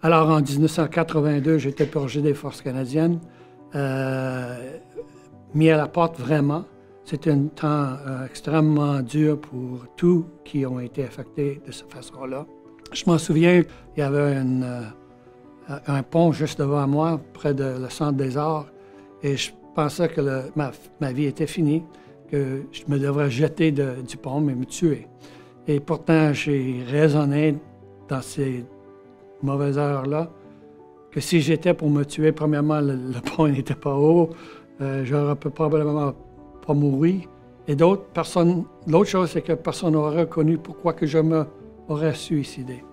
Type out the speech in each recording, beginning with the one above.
Alors, en 1982, j'étais purgé des Forces canadiennes, mis à la porte vraiment. C'était un temps extrêmement dur pour tous qui ont été affectés de cette façon-là. Je m'en souviens, il y avait un pont juste devant moi, près de le Centre des Arts, et je pensais que ma vie était finie, que je me devrais jeter du pont, mais me tuer. Et pourtant, j'ai raisonné dans ces mauvaises heures-là que si j'étais pour me tuer, premièrement, le pont n'était pas haut, j'aurais probablement pas mouru. Et l'autre chose, c'est que personne n'aurait reconnu pourquoi que je m'aurais suicidé.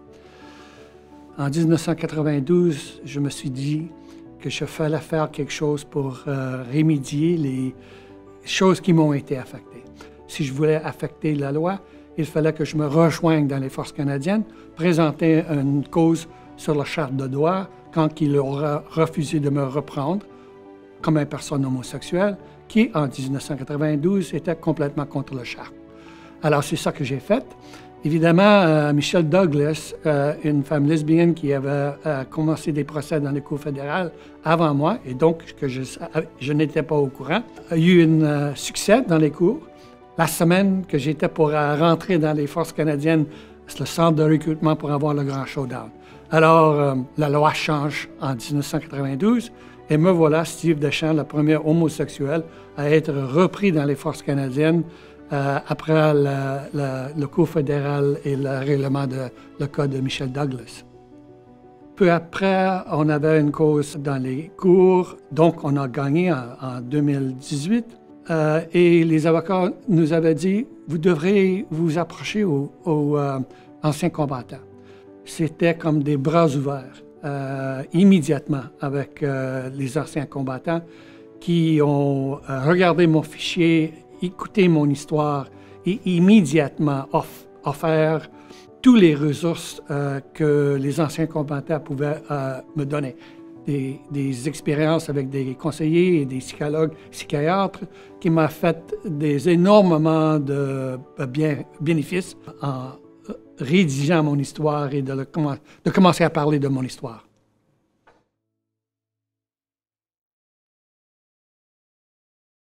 En 1992, je me suis dit que je fallait faire quelque chose pour remédier les choses qui m'ont été affectées. Si je voulais affecter la loi, il fallait que je me rejoigne dans les Forces canadiennes, présenter une cause sur la charte de droit quand il aura refusé de me reprendre comme une personne homosexuelle qui, en 1992, était complètement contre la charte. Alors, c'est ça que j'ai fait. Évidemment, Michelle Douglas, une femme lesbienne qui avait commencé des procès dans les cours fédérales avant moi, et donc que je n'étais pas au courant, a eu un succès dans les cours. La semaine que j'étais pour rentrer dans les Forces canadiennes, c'est le centre de recrutement pour avoir le grand showdown. Alors, la loi change en 1992, et me voilà, Steve Deschamps, le premier homosexuel à être repris dans les Forces canadiennes après le cours fédéral et le règlement le cas de Michelle Douglas. Peu après, on avait une cause dans les cours, donc on a gagné en 2018. Et les avocats nous avaient dit, vous devrez vous approcher aux anciens combattants. C'était comme des bras ouverts, immédiatement, avec les anciens combattants qui ont regardé mon fichier, écouté mon histoire et immédiatement offert toutes les ressources que les anciens combattants pouvaient me donner. Des expériences avec des conseillers et des psychologues, psychiatres, qui m'ont fait énormément de bénéfices en rédigeant mon histoire et de commencer à parler de mon histoire.